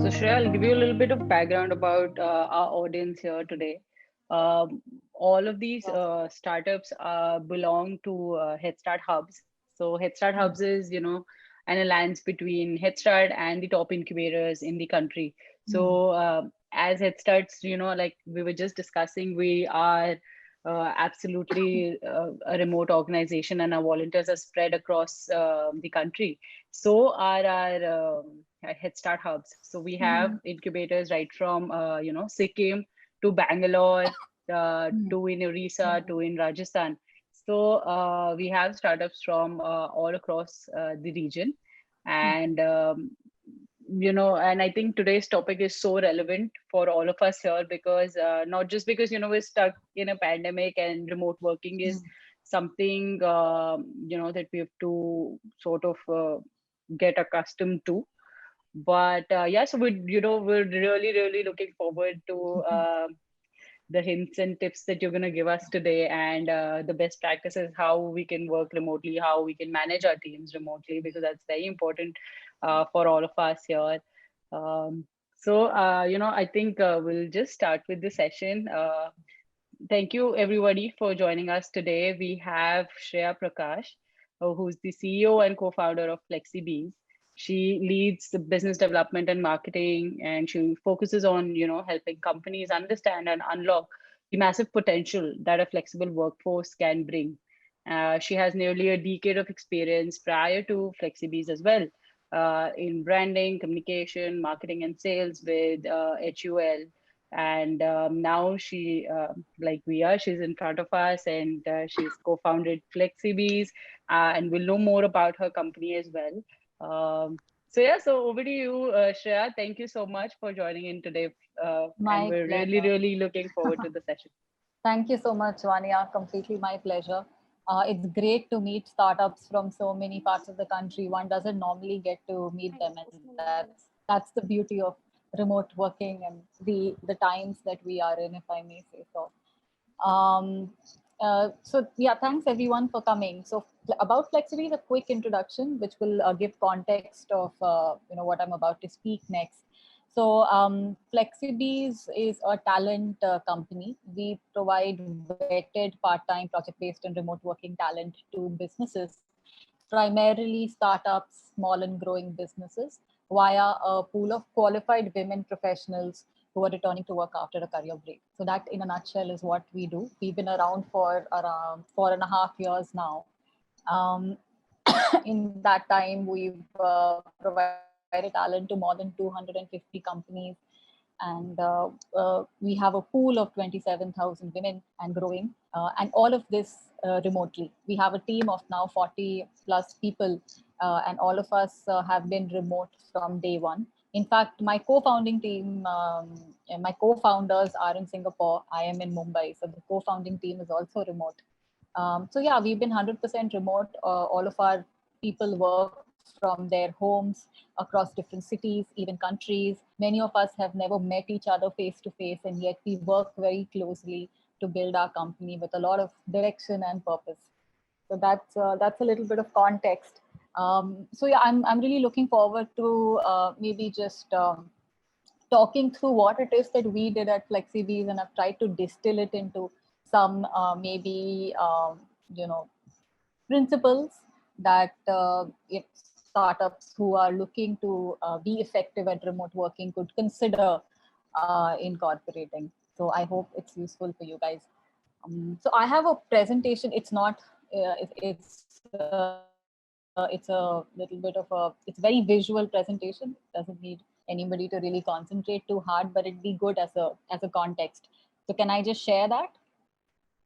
Shreya, I'll give you a little bit of background about our audience here today. All of these startups belong to Head Start Hubs. So Head Start Hubs is, an alliance between Head Start and the top incubators in the country. So as Head Starts, like we were just discussing, we are absolutely a remote organization, and our volunteers are spread across the country. So are our Head Start hubs. So we have incubators right from Sikkim to Bangalore, to in Orissa, to in Rajasthan. So we have startups from all across the region, and and I think today's topic is so relevant for all of us here because not just because we're stuck in a pandemic and remote working is something that we have to sort of get accustomed to, but yeah, so we're really looking forward to the hints and tips that you're going to give us today, and the best practices, how we can work remotely, how we can manage our teams remotely, because that's very important for all of us here. So I think we'll just start with the session. Thank you everybody for joining us today. We have Shreya Prakash, who's the CEO and co-founder of FlexiBees. She leads the business development and marketing, and she focuses on, helping companies understand and unlock the massive potential that a flexible workforce can bring. She has nearly a decade of experience prior to FlexiBees as well, in branding, communication, marketing, and sales with HUL. And now she's in front of us, and she's co-founded FlexiBees, and we'll know more about her company as well. So over to you, Shreya. Thank you so much for joining in today, and My we're pleasure. really looking forward to the session. Thank you so much, Vania. Completely my pleasure. It's great to meet startups from so many parts of the country. One doesn't normally get to meet them, and that's the beauty of remote working and the times that we are in, if I may say so. Um, so yeah, thanks everyone for coming. So about FlexiBees, a quick introduction, which will give context of what I'm about to speak next. So FlexiBees is a talent company. We provide vetted part-time, project-based, and remote working talent to businesses, primarily startups, small and growing businesses, via a pool of qualified women professionals who are returning to work after a career break. So that, in a nutshell, is what we do. We've been around for around 4.5 years now. Um, in that time, we've provided talent to more than 250 companies, and we have a pool of 27,000 women and growing, and all of this remotely. We have a team of now 40 plus people, and all of us have been remote from day one. In fact, my co-founding team, and my co-founders are in Singapore. I am in Mumbai, so the co-founding team is also remote. So yeah, we've been 100% remote. All of our people work from their homes across different cities, even countries. Many of us have never met each other face to face, and yet we work very closely to build our company with a lot of direction and purpose. So that's a little bit of context. So yeah, I'm really looking forward to maybe just talking through what it is that we did at FlexiBees, and I've tried to distill it into some maybe principles that if startups who are looking to be effective at remote working could consider incorporating. So I hope it's useful for you guys. So I have a presentation. It's not. It's a little bit of a. It's very visual presentation. Doesn't need anybody to really concentrate too hard, but it'd be good as a context. So can I just share that?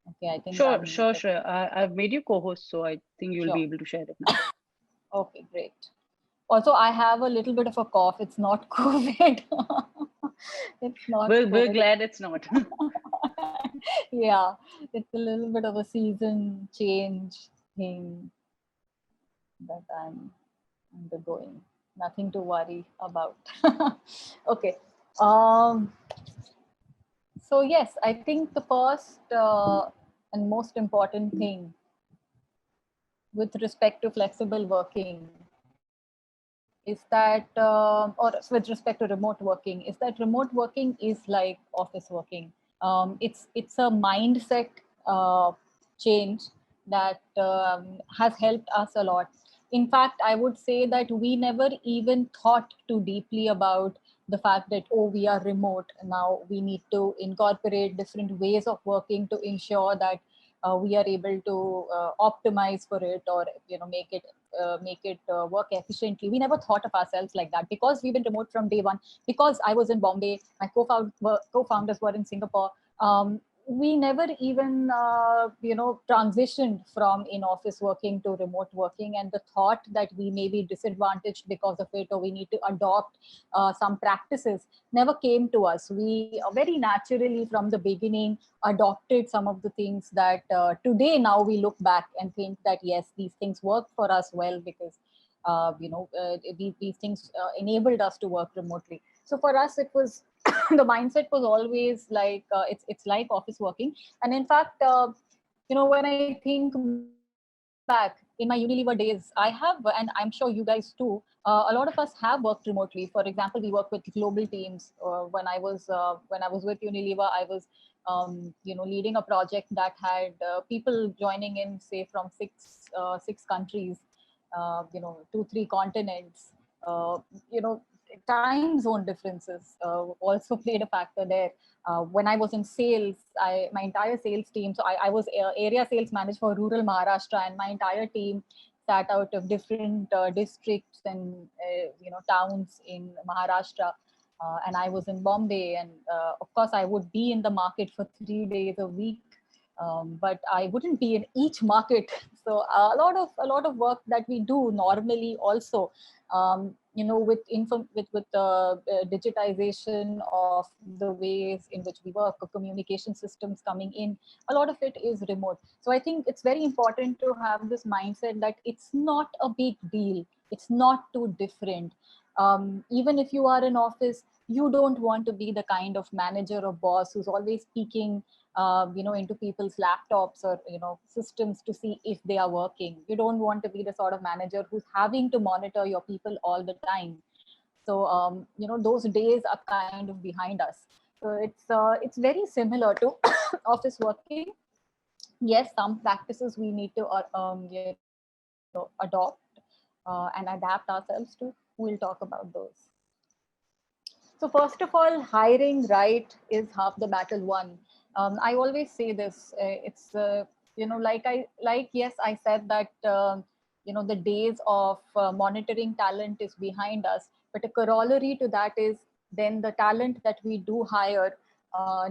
Okay, I think Sure, I'm. sure, Shreya. I've made you co-host, so I think you'll be Sure. able to share it now. Okay, great. Also, I have a little bit of a cough. It's not COVID. It's not We're COVID. glad it's not. Yeah, it's a little bit of a season change thing that I'm undergoing. Nothing to worry about. Okay. Um, so yes, I think the first and most important thing with respect to flexible working is that, or with respect to remote working, is that remote working is like office working. It's a mindset change that has helped us a lot. In fact, I would say that we never even thought too deeply about the fact that, oh, we are remote now, we need to incorporate different ways of working to ensure that we are able to optimize for it, or make it work efficiently. We never thought of ourselves like that because we've been remote from day one. Because I was in Bombay, my co-founders were in Singapore. We never even transitioned from in office working to remote working, and the thought that we may be disadvantaged because of it, or we need to adopt some practices, never came to us. We very naturally from the beginning adopted some of the things that today now we look back and think that yes, these things work for us well, because these things enabled us to work remotely. So for us it was the mindset was always like it's like office working. And in fact, when I think back in my Unilever days, I have, and I'm sure you guys too, a lot of us have worked remotely. For example, we work with global teams. When I was with Unilever, I was leading a project that had people joining in, say, from six countries, 2-3 continents. uh, you know Time zone differences also played a factor there. When I was in sales, my entire sales team, so I was area sales manager for rural Maharashtra, and my entire team sat out of different districts and towns in Maharashtra. And I was in Bombay, and of course I would be in the market for 3 days a week, but I wouldn't be in each market. So a lot of work that we do normally also, with digitization of the ways in which we work, or communication systems coming in, a lot of it is remote. So I think it's very important to have this mindset that it's not a big deal. It's not too different. Even if you are in office, you don't want to be the kind of manager or boss who's always peeking into people's laptops or systems to see if they are working. You don't want to be the sort of manager who's having to monitor your people all the time. So those days are kind of behind us. So it's very similar to office working. Yes, some practices we need to adopt and adapt ourselves to. We'll talk about those. So first of all, hiring right is half the battle won. I always say this. It's yes, I said that the days of monitoring talent is behind us, but a corollary to that is then the talent that we do hire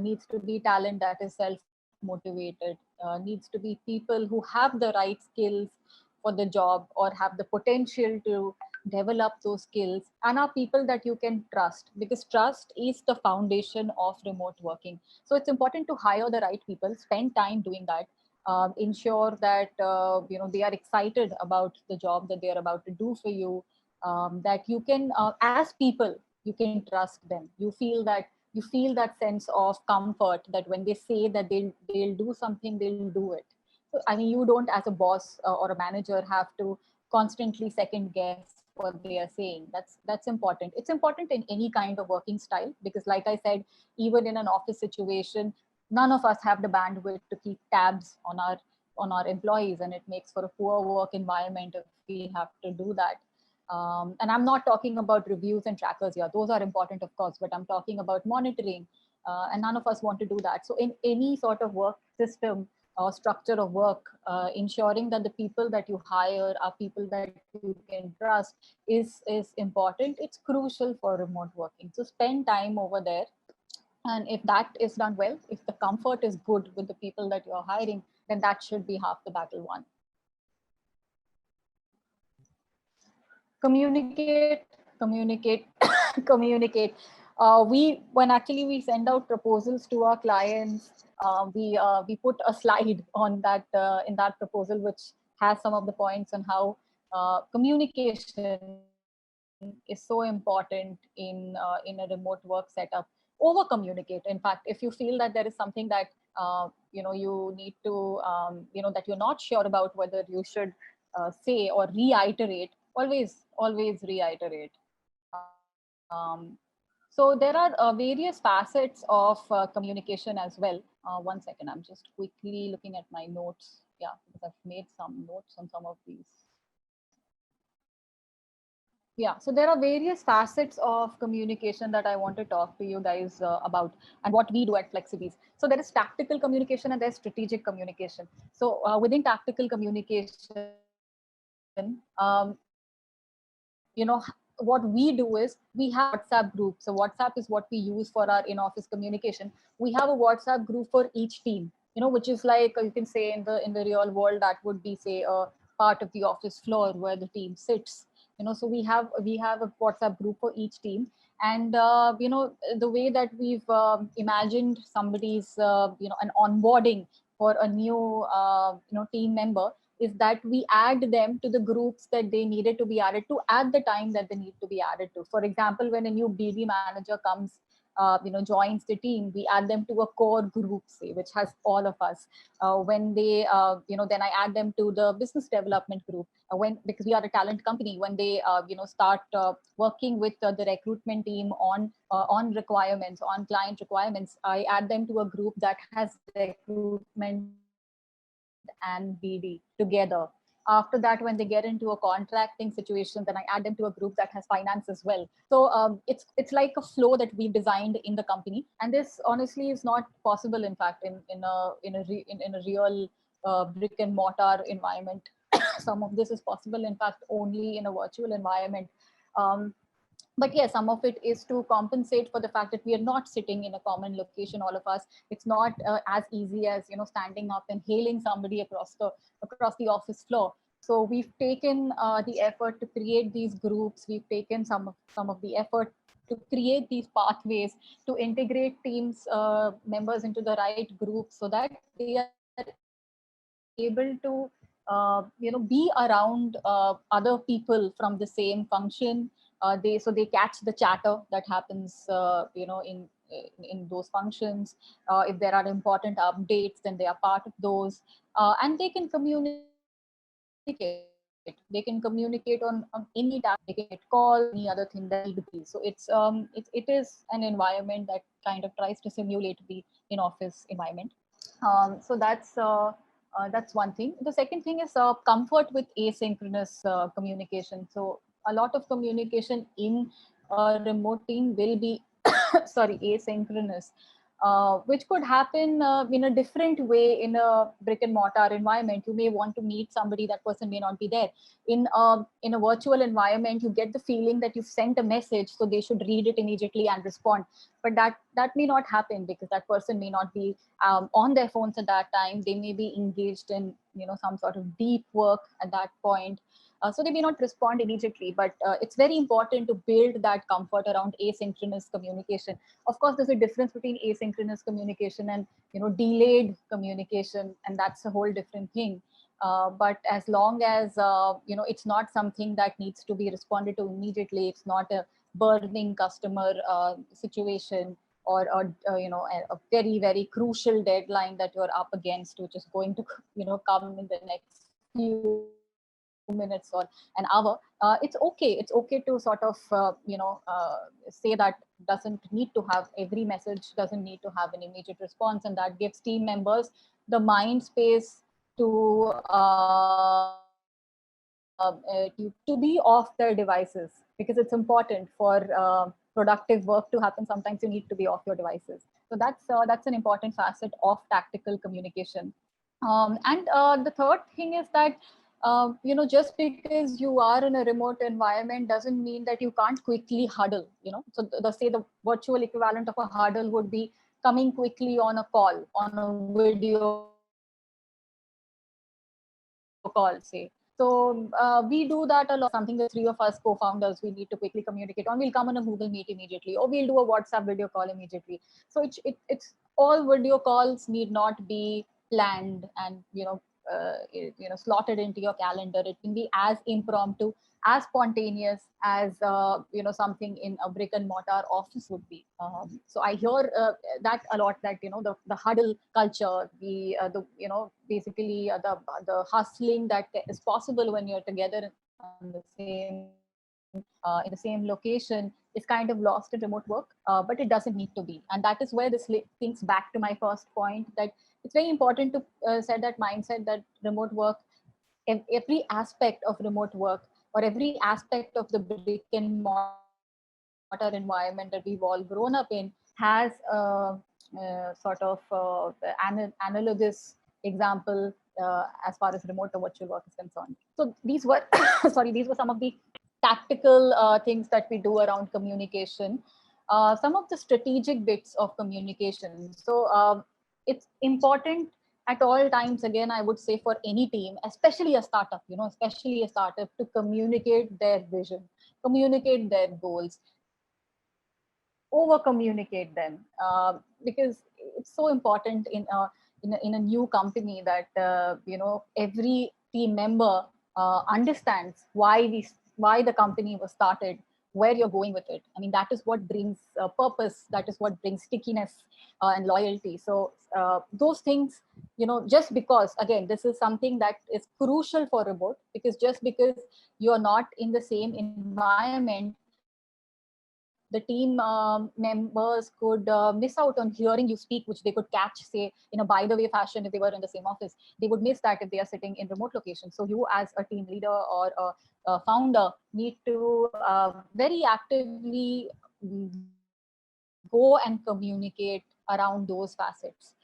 needs to be talent that is self-motivated. Needs to be people who have the right skills for the job, or have the potential to develop those skills, and are people that you can trust, because trust is the foundation of remote working. So it's important to hire the right people, spend time doing that, ensure that they are excited about the job that they are about to do for you, that you can as people you can trust them. You feel that sense of comfort that when they say that they'll do something, they'll do it. So I mean, you don't as a boss or a manager have to constantly second guess what they are saying. That's important. It's important in any kind of working style, because like I said, even in an office situation, none of us have the bandwidth to keep tabs on our employees, and it makes for a poor work environment if we have to do that. And I'm not talking about reviews and trackers here. Those are important, of course, but I'm talking about monitoring. And none of us want to do that. So in any sort of work system or structure of work, ensuring that the people that you hire are people that you can trust is important. It's crucial for remote working. So spend time over there. And if that is done well, if the comfort is good with the people that you're hiring, then that should be half the battle won. Communicate, communicate. When we send out proposals to our clients, we put a slide on that in that proposal, which has some of the points on how communication is so important in a remote work setup. Over communicate. In fact, if you feel that there is something that you need to that you're not sure about whether you should say or reiterate, always reiterate. So there are various facets of communication as well. One second, I'm just quickly looking at my notes. Yeah, because I've made some notes on some of these. Yeah, so there are various facets of communication that I want to talk to you guys about, and what we do at Flexibees. So there is tactical communication and there's strategic communication. So within tactical communication, what we do is we have a WhatsApp group. So WhatsApp is what we use for our in-office communication. We have a WhatsApp group for each team, which is like, you can say in the real world, that would be, say, a part of the office floor where the team sits. So we have a WhatsApp group for each team. And the way that we've imagined somebody's an onboarding for a new team member is that we add them to the groups that they needed to be added to at the time that they need to be added to. For example, when a new BD manager comes, joins the team, we add them to a core group, say, which has all of us. When they, then I add them to the business development group. Because we are a talent company, when they, start working with the recruitment team on requirements, on client requirements, I add them to a group that has recruitment and BD together. After that, when they get into a contracting situation, then I add them to a group that has finance as well. So it's like a flow that we've designed in the company, and this honestly is not possible, in fact, in a real brick and mortar environment. Some of this is possible, in fact, only in a virtual environment. Um, but yeah, some of it is to compensate for the fact that we are not sitting in a common location, all of us. It's not as easy as standing up and hailing somebody across the office floor. So we've taken the effort to create these groups. We've taken some of the effort to create these pathways to integrate teams members into the right group, so that they are able to be around other people from the same function. They catch the chatter that happens in those functions. If there are important updates, then they are part of those. And they can communicate. They can communicate on any task. They can get calls, any other thing that need be. So it is an environment that kind of tries to simulate the in-office environment. So that's one thing. The second thing is comfort with asynchronous communication. So a lot of communication in a remote team will be sorry, asynchronous, which could happen in a different way in a brick and mortar environment. You may want to meet somebody, that person may not be there. In a virtual environment, you get the feeling that you've sent a message, so they should read it immediately and respond. But that may not happen, because that person may not be on their phones at that time. They may be engaged in some sort of deep work at that point. So they may not respond immediately, but it's very important to build that comfort around asynchronous communication. Of course, there's a difference between asynchronous communication and delayed communication, and that's a whole different thing. But as long as it's not something that needs to be responded to immediately, it's not a burning customer situation, or a very, very crucial deadline that you're up against, which is going to come in the next few minutes or an hour. It's okay to sort of say that doesn't need to have, every message doesn't need to have an immediate response, and that gives team members the mind space to to be off their devices, because it's important for productive work to happen. Sometimes you need to be off your devices. So that's an important facet of tactical communication. And the third thing is that just because you are in a remote environment doesn't mean that you can't quickly huddle. So the virtual equivalent of a huddle would be coming quickly on a call, on a video call, say. So we do that a lot. If there's something that three of us co-founders we need to quickly communicate on, we'll come on a Google Meet immediately, or we'll do a WhatsApp video call immediately. So it's all video calls need not be planned and slotted into your calendar. It can be as impromptu, as spontaneous as something in a brick and mortar office would be. So I hear that a lot, that the huddle culture, the basically the hustling that is possible when you're together on the same in the same location is kind of lost in remote work, but it doesn't need to be. And that is where this links back to my first point, that it's very important to set that mindset that remote work, every aspect of remote work or every aspect of the brick and mortar environment that we've all grown up in has sort of analogous example as far as remote or virtual work is concerned. So these were, sorry, these were some of the tactical things that we do around communication. Some of the strategic bits of communication. So it's important at all times, again, I would say for any team, especially a startup, especially a startup, to communicate their vision, communicate their goals, over communicate them, because it's so important in a new company that every team member understands why the company was started, where you're going with it. I mean, that is what brings purpose, that is what brings stickiness and loyalty. So those things, just because, again, this is something that is crucial for remote, because just because you're not in the same environment, the team members could miss out on hearing you speak, which they could catch, say, in a by the way fashion if they were in the same office. They would miss that if they are sitting in remote location. So you as a team leader or a founder need to very actively go and communicate around those facets.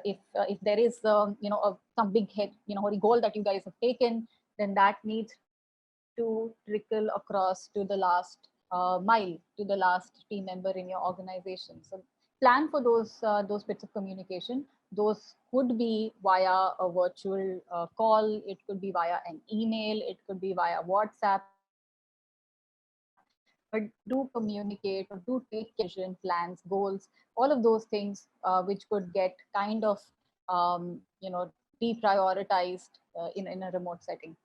If there is some big head goal that you guys have taken, then that needs to trickle across to the last mile, to the last team member in your organization. So plan for those bits of communication. Those could be via a virtual call, it could be via an email, it could be via WhatsApp, but do communicate or do take vision, plans, goals, all of those things which could get kind of deprioritized in a remote setting.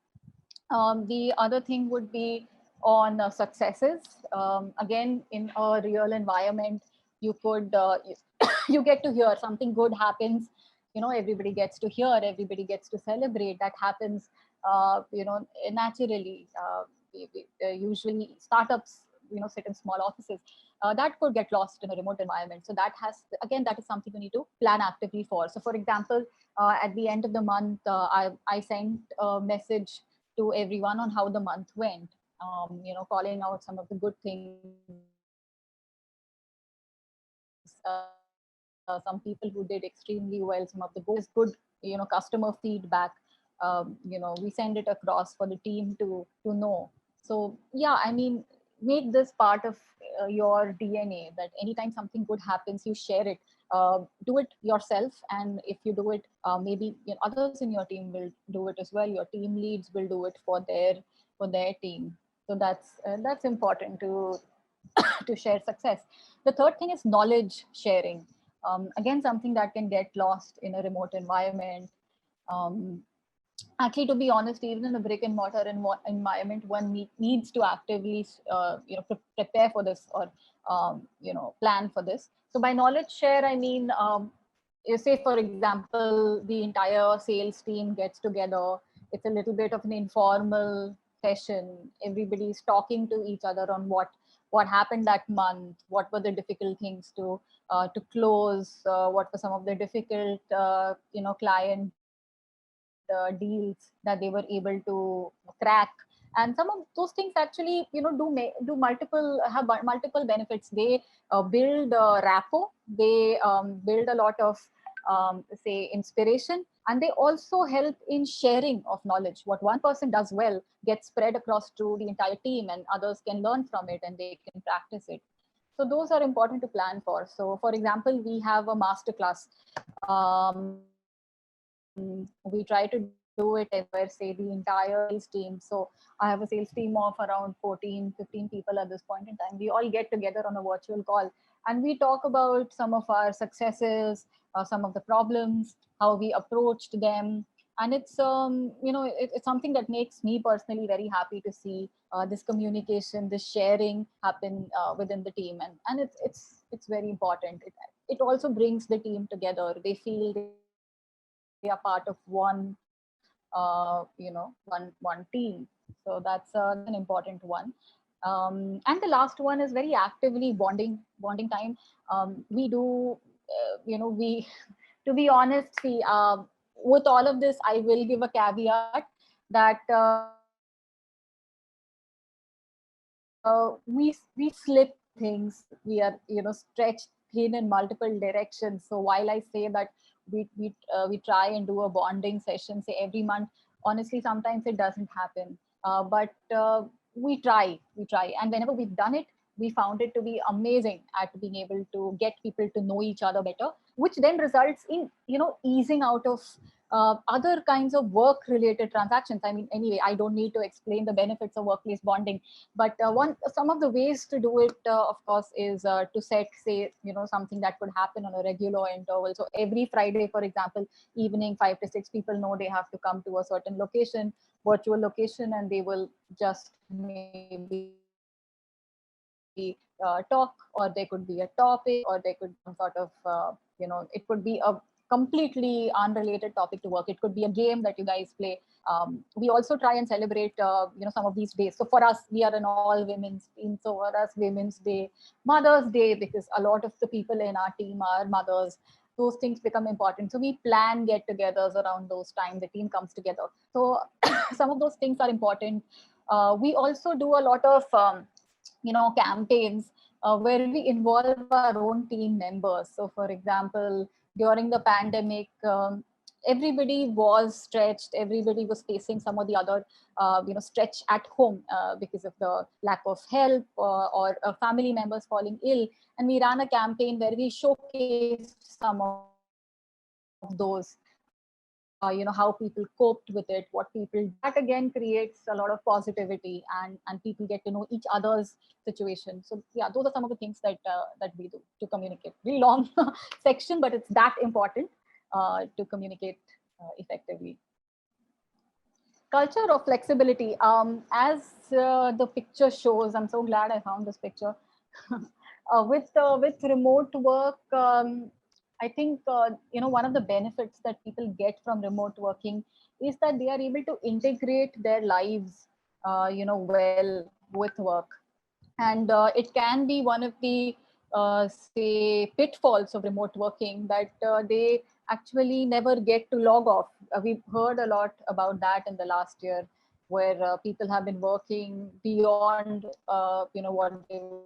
The other thing would be on successes. Again, in a real environment, you could you get to hear something good happens. Everybody gets to hear, everybody gets to celebrate. That happens, naturally. Usually, startups, sit in small offices. That could get lost in a remote environment. So that is something you need to plan actively for. So, for example, at the end of the month, I sent a message to everyone on how the month went, calling out some of the good things, some people who did extremely well, some of the goals, good, customer feedback. We send it across for the team to know. So yeah, I mean, make this part of your DNA, that anytime something good happens, you share it. Do it yourself, and if you do it, maybe others in your team will do it as well. Your team leads will do it for their team. So that's important to to share success. The third thing is knowledge sharing. Again, something that can get lost in a remote environment. Um, Actually, to be honest, even in a brick and mortar environment, one needs to actively prepare for this, or plan for this. So by knowledge share, I mean, you say, for example, the entire sales team gets together. It's a little bit of an informal session. Everybody's talking to each other on what happened that month, what were the difficult things to close, what were some of the difficult client deals that they were able to crack. And some of those things actually have multiple benefits. They build rapport, they build a lot of say inspiration, and they also help in sharing of knowledge. What one person does well gets spread across to the entire team, and others can learn from it and they can practice it. So those are important to plan for. So for example, we have a master class. We try to do it where, say, the entire sales team. So I have a sales team of around 14, 15 people at this point in time. We all get together on a virtual call and we talk about some of our successes, some of the problems, how we approached them. And it's it's something that makes me personally very happy to see this communication, this sharing happen within the team. And it's very important. It also brings the team together. They feel they are part of one one team. So that's an important one. And the last one is very actively bonding time. We do, we to be honest, see, with all of this, I will give a caveat that we slip things. We are stretched thin in multiple directions. So while I say that we try and do a bonding session, say every month, honestly, sometimes it doesn't happen. But we try, and whenever we've done it, we found it to be amazing at being able to get people to know each other better, which then results in easing out of other kinds of work related transactions. I mean, anyway, I don't need to explain the benefits of workplace bonding, but some of the ways to do it, of course, is to set, say, something that could happen on a regular interval. So every Friday, for example, evening, 5 to 6 people know they have to come to a certain location, virtual location, and they will just maybe talk, or there could be a topic, or there could be some sort of it could be a completely unrelated topic to work. It could be a game that you guys play. We also try and celebrate some of these days. So for us, we are an all women's team, so for us, Women's Day, Mother's Day, because a lot of the people in our team are mothers, those things become important. So we plan get-togethers around those times. The team comes together. So some of those things are important. We also do a lot of campaigns where we involve our own team members. So for example, during the pandemic, everybody was stretched, everybody was facing some of the other stretch at home because of the lack of help, or family members falling ill. And we ran a campaign where we showcased some of those, how people coped with it, what people, that again creates a lot of positivity, and people get to know each other's situation. So yeah, those are some of the things that we do to communicate. Very long section, but it's that important to communicate effectively. Culture of flexibility. As the picture shows, I'm so glad I found this picture. With remote work, I think one of the benefits that people get from remote working is that they are able to integrate their lives, well with work, and it can be one of the say pitfalls of remote working that they actually never get to log off. We've heard a lot about that in the last year, where people have been working beyond what they were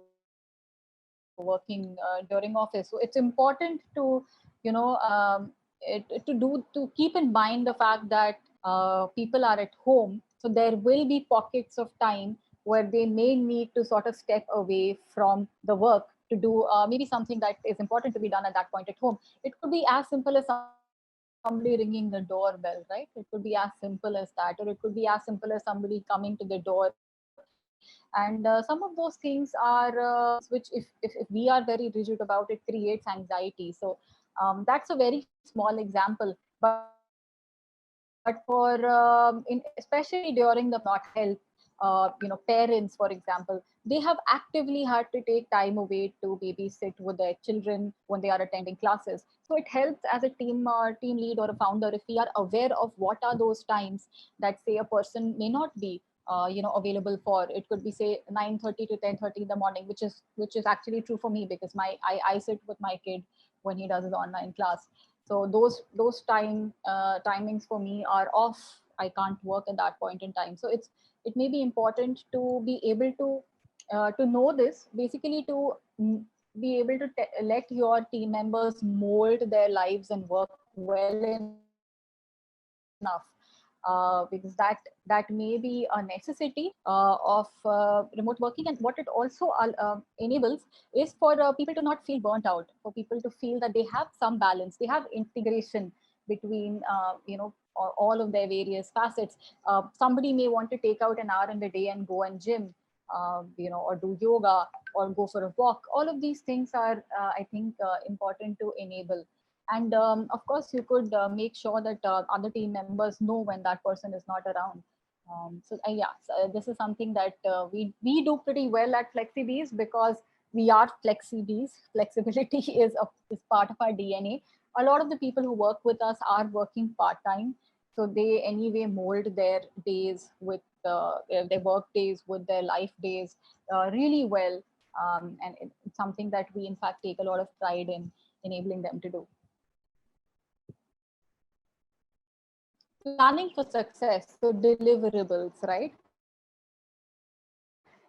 working during office. So it's important to to keep in mind the fact that people are at home, so there will be pockets of time where they may need to sort of step away from the work to do maybe something that is important to be done at that point at home. It could be as simple as somebody ringing the doorbell, right? It could be as simple as that, or it could be as simple as somebody coming to the door. And some of those things are which, if we are very rigid about it, creates anxiety. So that's a very small example. But for especially during the not help, parents, for example, they have actively had to take time away to babysit with their children when they are attending classes. So it helps as a team lead or a founder if we are aware of what are those times that, say, a person may not be available for. It could be, say, 9:30 to 10:30 in the morning, which is actually true for me, because I sit with my kid when he does his online class. So those timings for me are off. I can't work at that point in time. So it may be important to be able to know this, basically to be able to let your team members mold their lives and work well enough, because that may be a necessity of remote working. And what it also enables is for people to not feel burnt out, for people to feel that they have some balance, they have integration between all of their various facets. Somebody may want to take out an hour in the day and go and gym, or do yoga, or go for a walk. All of these things are, I think, important to enable. And of course, you could make sure that other team members know when that person is not around. So this is something that we do pretty well at FlexiBees, because we are FlexiBees. Flexibility is part of our DNA. A lot of the people who work with us are working part-time. So they anyway mold their days with their work days with their life days really well. And it's something that we in fact take a lot of pride in enabling them to do. Planning for success, so deliverables, right?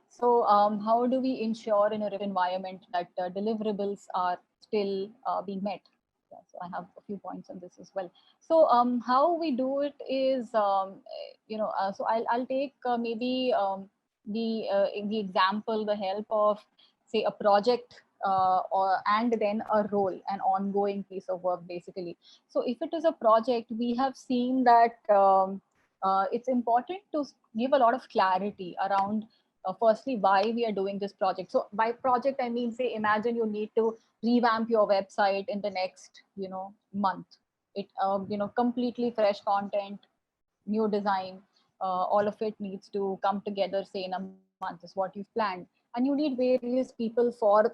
So how do we ensure in a remote environment that deliverables are still being met? Yeah, so I have a few points on this as well. So how we do it is, so I'll take maybe the example, the help of say a project or and then a role, an ongoing piece of work basically. So if it is a project, we have seen that it's important to give a lot of clarity around firstly why we are doing this project. So by project I mean, say imagine you need to revamp your website in the next month. It completely fresh content, new design, all of it needs to come together say in a month is what you've planned. And you need various people for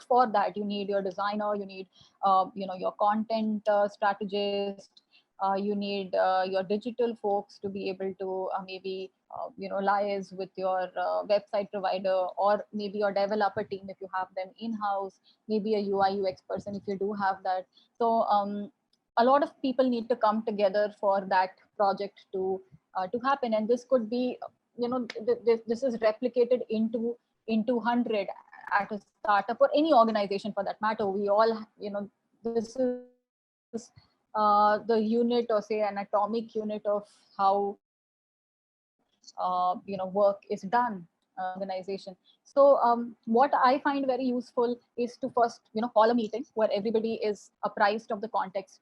for that. You need your designer, you need your content strategist, you need your digital folks to be able to maybe liaise with your website provider, or maybe your developer team if you have them in house, maybe a UI UX person if you do have that. So a lot of people need to come together for that project to happen. And this could be this is replicated into 100 at a startup or any organization for that matter. We all this is the unit, or say an atomic unit of how work is done in an organization. So what I find very useful is to first call a meeting where everybody is apprised of the context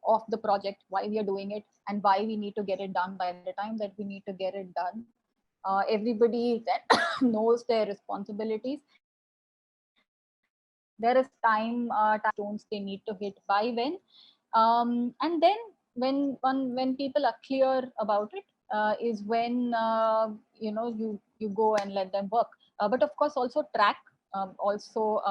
of the project, why we are doing it, and why we need to get it done by the time that we need to get it done. Everybody that knows their responsibilities. There is time milestones they need to hit by when, and then when people are clear about it, is when you go and let them work. But of course also track, also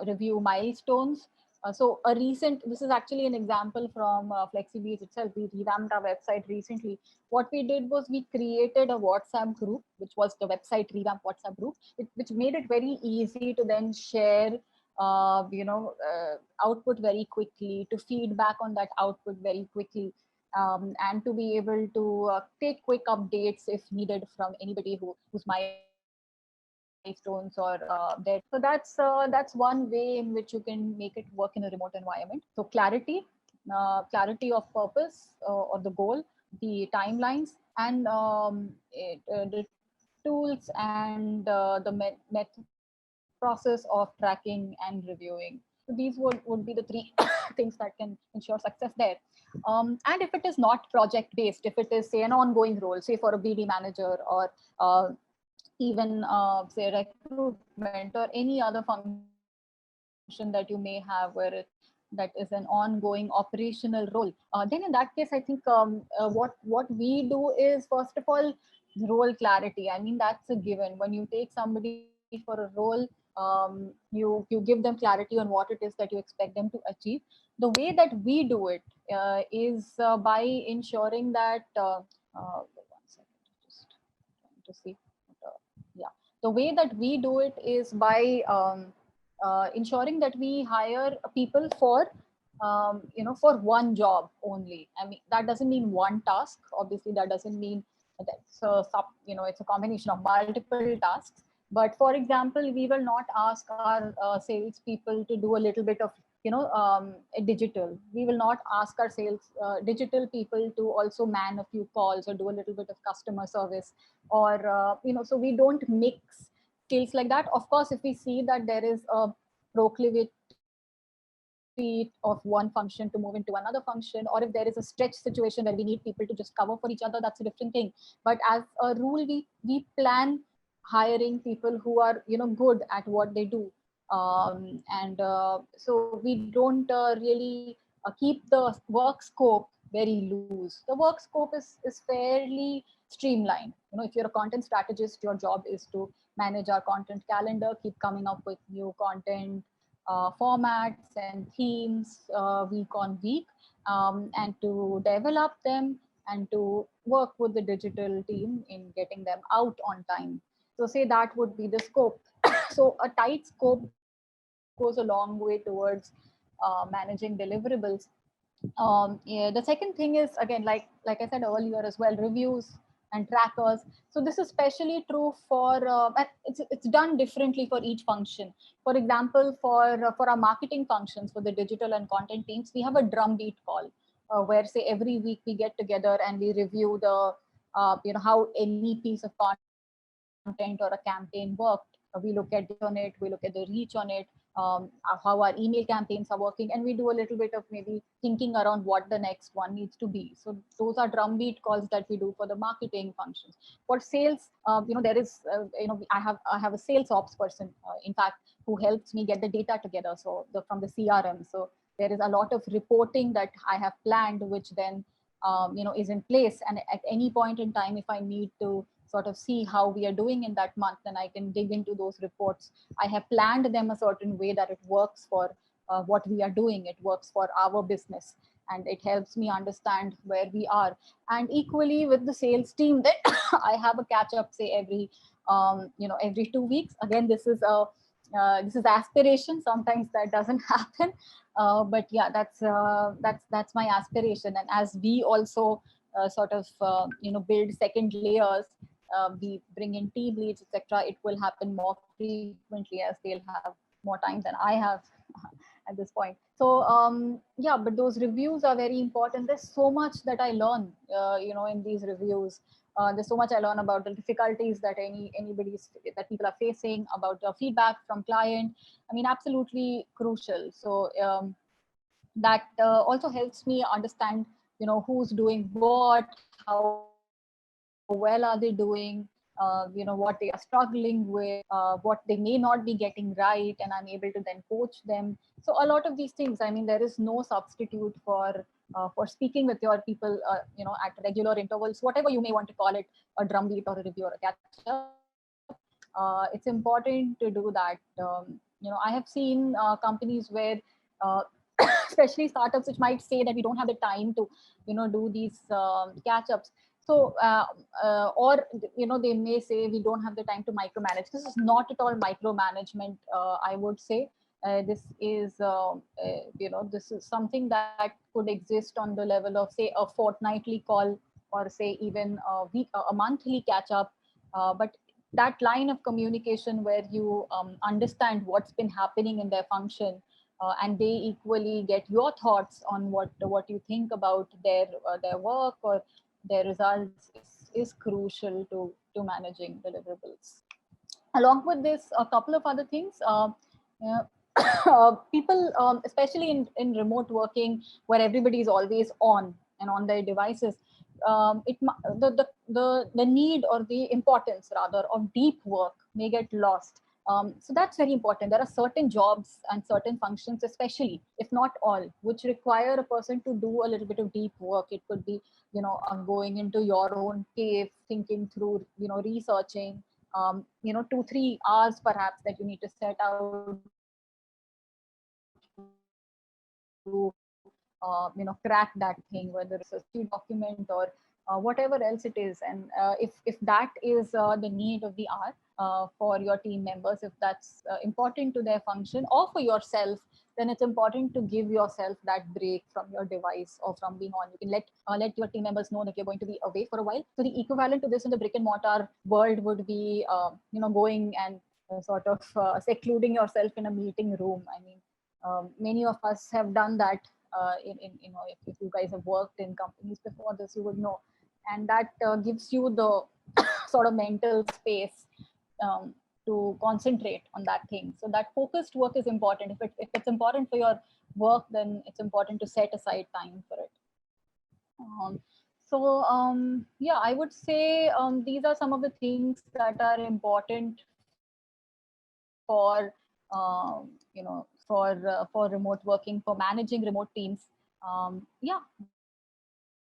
review milestones. So a recent, this is actually an example from FlexiBees itself. We revamped our website recently. What we did was we created a WhatsApp group, which was the website revamp WhatsApp group, which made it very easy to then share output very quickly, to feedback on that output very quickly, and to be able to take quick updates if needed from anybody whose milestones or dead. So that's one way in which you can make it work in a remote environment. So clarity of purpose or the goal, the timelines, and the tools and the process of tracking and reviewing. So these would be the three things that can ensure success there. And if it is not project based, if it is say an ongoing role, say for a BD manager, or even say recruitment or any other function that you may have where that is an ongoing operational role, then in that case I think what we do is first of all role clarity. I mean, that's a given. When you take somebody for a role, you give them clarity on what it is that you expect them to achieve. The way that we do it is by ensuring that one second, just trying to see. Yeah, the way that we do it is by ensuring that we hire people for for one job only. I mean, that doesn't mean one task. Obviously, that doesn't mean that's it's a combination of multiple tasks. But for example, we will not ask our sales people to do a little bit of digital. We will not ask our sales digital people to also man a few calls or do a little bit of customer service, or so we don't mix skills like that. Of course, if we see that there is a proclivity of one function to move into another function, or if there is a stretch situation where we need people to just cover for each other, that's a different thing. But as a rule, we plan hiring people who are good at what they do. And so we don't really keep the work scope very loose. The work scope is fairly streamlined. If you're a content strategist, your job is to manage our content calendar, keep coming up with new content formats and themes week on week, and to develop them and to work with the digital team in getting them out on time. So say that would be the scope. So a tight scope goes a long way towards managing deliverables. Yeah, the second thing is, again, like I said earlier as well, reviews and trackers. So this is especially true for and it's done differently for each function. For example, for our marketing functions, for the digital and content teams, we have a drumbeat call where, say, every week we get together and we review the how any piece of content or a campaign worked. We look at the on it, we look at the reach on it, how our email campaigns are working, and we do a little bit of maybe thinking around what the next one needs to be. So those are drumbeat calls that we do for the marketing functions. For sales, there is I have a sales ops person, in fact, who helps me get the data together, so from the CRM. So there is a lot of reporting that I have planned, which then is in place, and at any point in time, if I need to sort of see how we are doing in that month, then I can dig into those reports. I have planned them a certain way that it works for what we are doing, it works for our business, and it helps me understand where we are. And equally with the sales team, that I have a catch up, say, every 2 weeks. Again, this is aspiration. Sometimes that doesn't happen, but yeah, that's my aspiration. And as we also build second layers, we bring in team leads, etc., it will happen more frequently as they'll have more time than I have at this point. So yeah, but those reviews are very important. There's so much that I learn in these reviews. There's so much I learn about the difficulties that that people are facing, about the feedback from client. I mean, absolutely crucial. So that also helps me understand who's doing what, how well are they doing, what they are struggling with, what they may not be getting right, and I'm able to then coach them. So a lot of these things, I mean, there is no substitute for speaking with your people at regular intervals, whatever you may want to call it, a drumbeat or a review or a catch up. It's important to do that. I have seen companies where especially startups, which might say that we don't have the time to do these catch-ups. So or they may say we don't have the time to micromanage. This is not at all micromanagement, I would say. This is something that could exist on the level of, say, a fortnightly call, or say even a monthly catch up. But that line of communication where you understand what's been happening in their function, and they equally get your thoughts on what you think about their work or their results, is crucial to managing deliverables. Along with this, a couple of other things. Uh, People, especially in remote working, where everybody is always on and on their devices, the need, or the importance rather, of deep work may get lost. So that's very important. There are certain jobs and certain functions, especially, if not all, which require a person to do a little bit of deep work. It could be going into your own cave, thinking through, researching, 2-3 hours perhaps that you need to set out to crack that thing, whether it's a document or whatever else it is. And if that is the need of the hour for your team members, if that's important to their function or for yourself, then it's important to give yourself that break from your device or from being on. You can let your team members know that you're going to be away for a while. So the equivalent to this in the brick and mortar world would be going and secluding yourself in a meeting room. I mean, many of us have done that. If you guys have worked in companies before this, you would know. And that gives you the sort of mental space to concentrate on that thing. So that focused work is important. If it's important for your work, then it's important to set aside time for it. Yeah, I would say these are some of the things that are important for remote working, for managing remote teams. Yeah,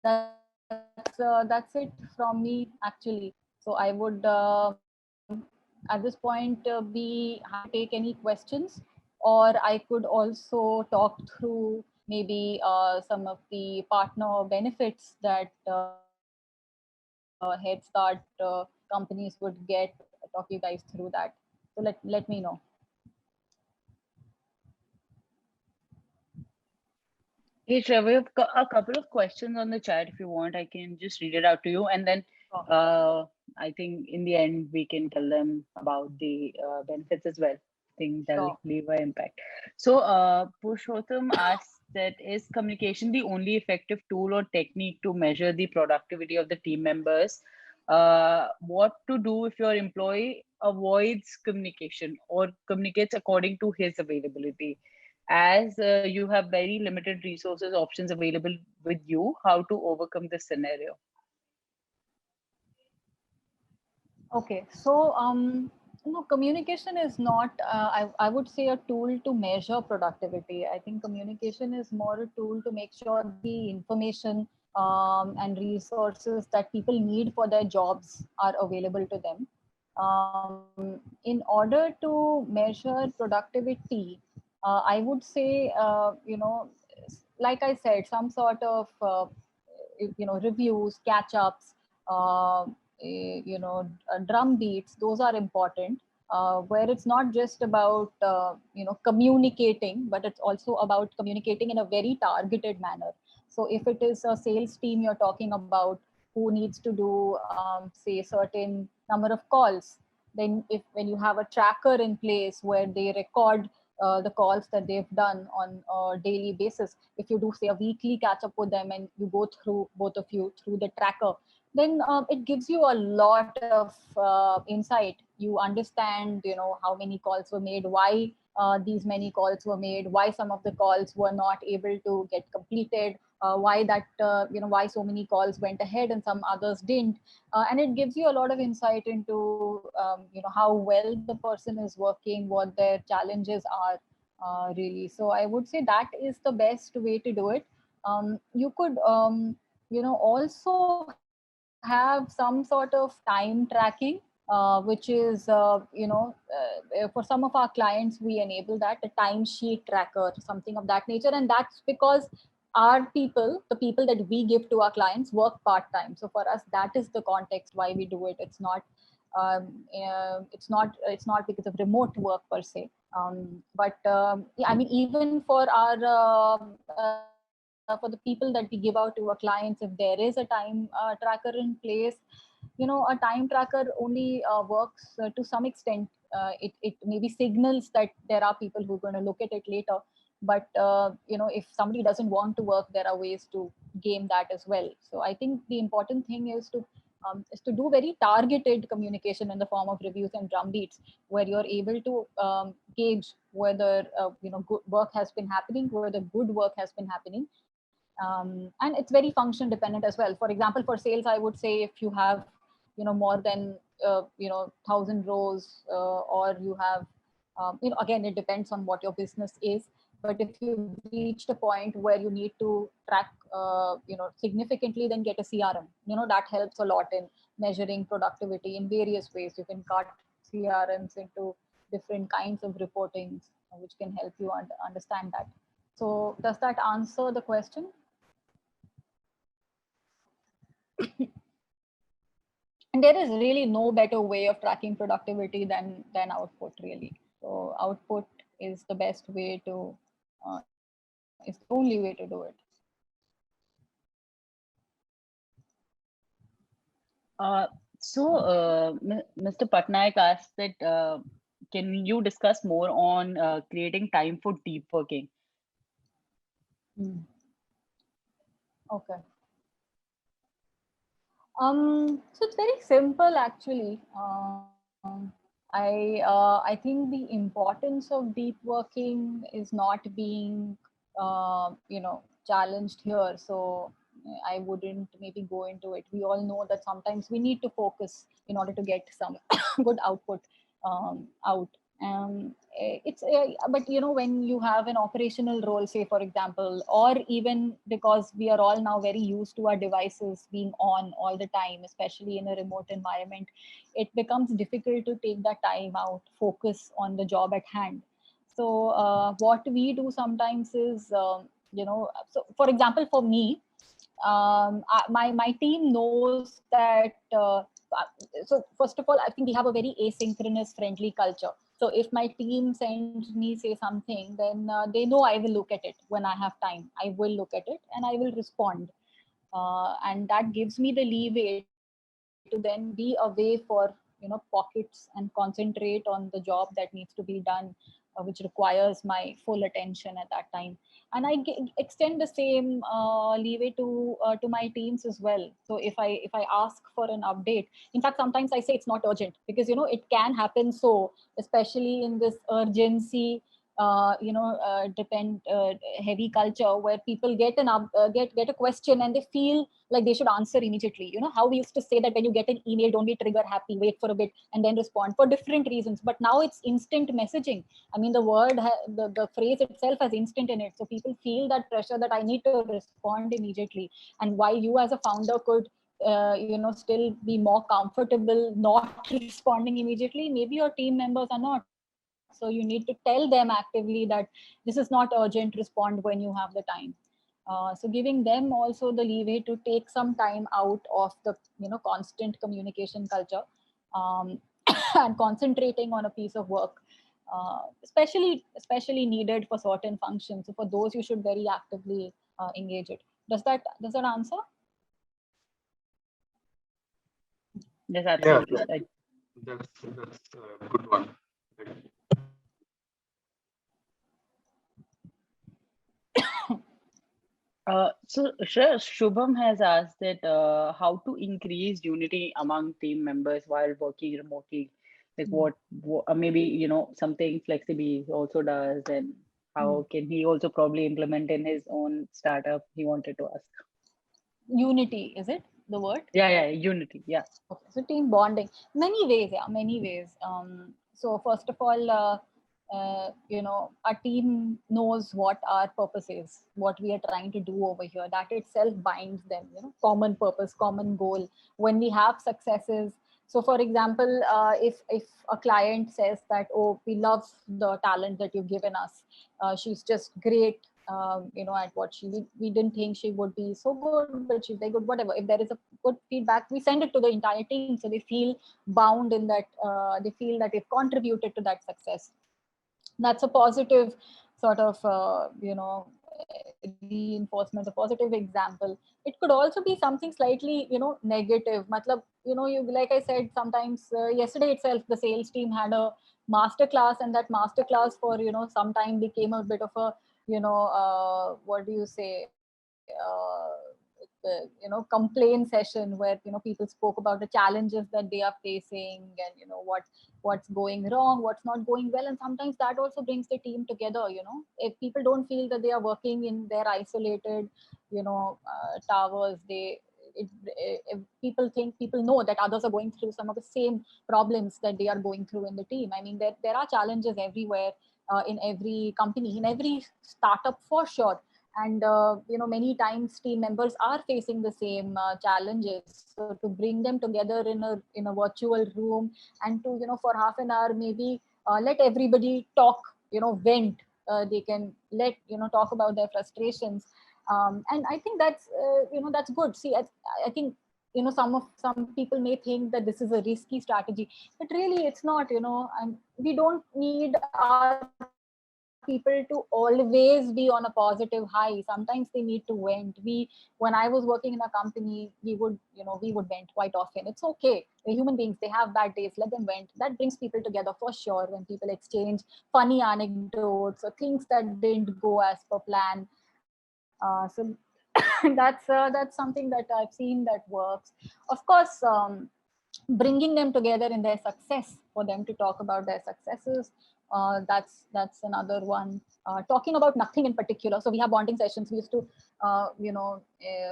that's it from me, actually. So I would at this point be happy to take any questions, or I could also talk through maybe some of the partner benefits that head start companies would get, talk you guys through that. So let me know. Hey Trevor, we have a couple of questions on the chat. If you want, I can just read it out to you, and then I think in the end we can tell them about the benefits as well. I think that'll leave an impact. So Purushottam asks that is communication the only effective tool or technique to measure the productivity of the team members? What to do if your employee avoids communication or communicates according to his availability? As you have very limited resources options available with you, how to overcome this scenario? Okay, so no, communication is not, I would say, a tool to measure productivity. I think communication is more a tool to make sure the information and resources that people need for their jobs are available to them. In order to measure productivity, I would say, like I said, some sort of, reviews, catch ups, drum beats, those are important, where it's not just about communicating, but it's also about communicating in a very targeted manner. So if it is a sales team you're talking about who needs to do say certain number of calls, then if when you have a tracker in place where they record the calls that they've done on a daily basis, if you do say a weekly catch up with them and you go through, both of you, through the tracker, then it gives you a lot of insight. You understand, how many calls were made, why these many calls were made, why some of the calls were not able to get completed, why that, why so many calls went ahead and some others didn't. And it gives you a lot of insight into, how well the person is working, what their challenges are, really. So I would say that is the best way to do it. You could, also have some sort of time tracking, which is, for some of our clients, we enable that, a timesheet tracker, something of that nature. And that's because our people, the people that we give to our clients, work part-time. So for us, that is the context why we do it. It's not, it's not because of remote work per se. But yeah, I mean, even for our, for the people that we give out to our clients, if there is a time tracker in place, a time tracker only works to some extent. It maybe signals that there are people who are going to look at it later. But if somebody doesn't want to work, there are ways to game that as well. So I think the important thing is to do very targeted communication in the form of reviews and drum beats, where you're able to gauge whether good work has been happening, whether good work has been happening. And it's very function dependent as well. For example, for sales, I would say, if you have more than 1,000 rows, or you have, again, it depends on what your business is. But if you've reached a point where you need to track significantly, then get a CRM. That helps a lot in measuring productivity in various ways. You can cut CRMs into different kinds of reportings, which can help you understand that. So does that answer the question? And there is really no better way of tracking productivity than output, really. So output is the best way to, is the only way to do it. Mr. Patnaik asked that can you discuss more on creating time for deep working? Okay. So it's very simple, actually. I think the importance of deep working is not being challenged here. So I wouldn't maybe go into it. We all know that sometimes we need to focus in order to get some good output out. But when you have an operational role, say for example, or even because we are all now very used to our devices being on all the time, especially in a remote environment, it becomes difficult to take that time out, focus on the job at hand. So what we do sometimes is, so for example, for me, my team knows that. So first of all, I think we have a very asynchronous, friendly culture. So if my team sends me say something, then they know I will look at it when I have time. I will look at it and I will respond. And that gives me the leeway to then be away for pockets and concentrate on the job that needs to be done, which requires my full attention at that time. And I extend the same leeway to my teams as well. So if I ask for an update, in fact sometimes I say it's not urgent, because it can happen, so especially in this urgency depend heavy culture, where people get a question and they feel like they should answer immediately. How we used to say that when you get an email, don't be trigger happy, wait for a bit and then respond, for different reasons. But now it's instant messaging. I mean, the word the phrase itself has instant in it, so people feel that pressure that I need to respond immediately. And why you as a founder could still be more comfortable not responding immediately, maybe your team members are not. So you need to tell them actively that this is not urgent, respond when you have the time. So giving them also the leeway to take some time out of the constant communication culture, um, and concentrating on a piece of work, especially needed for certain functions. So for those, you should very actively engage it. Does that answer? Yes, Yeah, absolutely. that's a good one. So Shubham has asked that how to increase unity among team members while working remotely. Like what maybe something Flexible also does, and how can he also probably implement in his own startup? He wanted to ask. Unity, is it the word? Yeah, unity. Yeah. Okay, so team bonding, many ways, yeah, many ways. So first of all, our team knows what our purpose is, what we are trying to do over here. That itself binds them, common purpose, common goal. When we have successes, so for example, if a client says that, oh, we love the talent that you've given us, she's just great, at what we didn't think she would be so good, but she's very good, whatever. If there is a good feedback, we send it to the entire team, so they feel bound in that, they feel that they've contributed to that success. That's a positive sort of reinforcement, a positive example. It could also be something slightly negative. Matlab, you, like I said, sometimes yesterday itself the sales team had a master class, and that master class for some time became a bit of a what do you say, complaint session, where people spoke about the challenges that they are facing, and what's going wrong, what's not going well. And sometimes that also brings the team together. If people don't feel that they are working in their isolated towers, if people know that others are going through some of the same problems that they are going through in the team. I mean, there are challenges everywhere, in every company, in every startup, for sure. And many times team members are facing the same challenges. So to bring them together in a virtual room, and to for half an hour maybe, let everybody talk, vent, they can let talk about their frustrations. And I think that's good. See, I think some people may think that this is a risky strategy, but really it's not. And we don't need our people to always be on a positive high. Sometimes they need to vent. When I was working in a company, we would vent quite often. It's okay. They're human beings, they have bad days, let them vent. That brings people together for sure, when people exchange funny anecdotes or things that didn't go as per plan. So that's something that I've seen that works. Of course, bringing them together in their success, for them to talk about their successes, that's another one. Talking about nothing in particular. So we have bonding sessions. We used to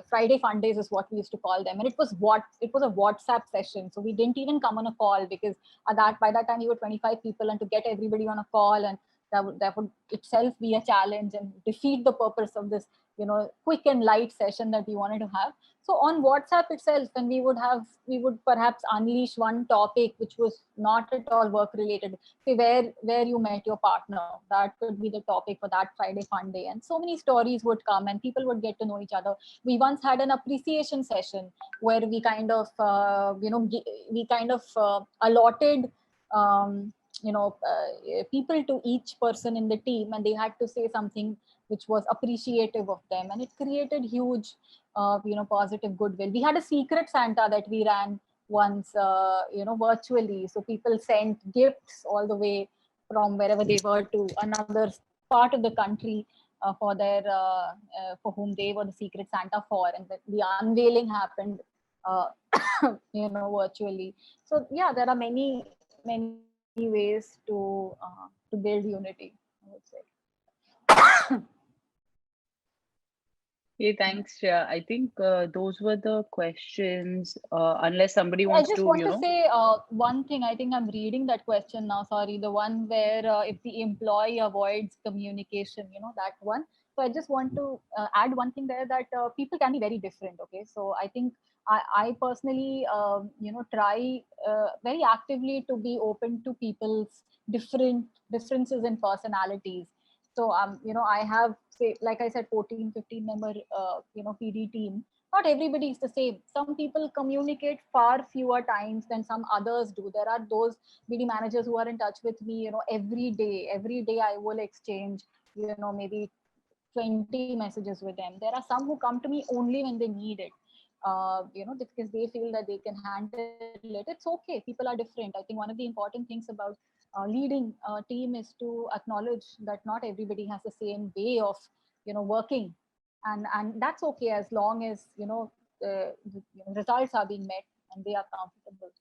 Friday fun days is what we used to call them, and it was a WhatsApp session. So we didn't even come on a call, because by that time we were 25 people, and to get everybody on a call and that would itself be a challenge and defeat the purpose of this, quick and light session that we wanted to have. So on WhatsApp itself, and we would perhaps unleash one topic which was not at all work related. Say where you met your partner. That could be the topic for that Friday fun day. And so many stories would come and people would get to know each other. We once had an appreciation session where we kind of, allotted, people to each person in the team, and they had to say something which was appreciative of them, and it created huge positive goodwill. We had a secret Santa that we ran once, virtually. So people sent gifts all the way from wherever they were to another part of the country for their for whom they were the secret Santa for, and the unveiling happened virtually. So yeah, there are many ways to build unity, I would say. Hey, thanks, Shreya. I think those were the questions. Unless somebody I wants just to, want to say one thing. I think I'm reading that question now. Sorry, the one where if the employee avoids communication, that one. So I just want to add one thing there, that people can be very different. Okay, so I think I personally, try very actively to be open to people's differences in personalities. So I have, say, like I said, 14, 15 member PD team. Not everybody is the same. Some people communicate far fewer times than some others do. There are those BD managers who are in touch with me, every day. Every day I will exchange, maybe 20 messages with them. There are some who come to me only when they need it, because they feel that they can handle it. It's okay. People are different. I think one of the important things about leading a team is to acknowledge that not everybody has the same way of, working, and that's okay, as long as the results are being met and they are comfortable.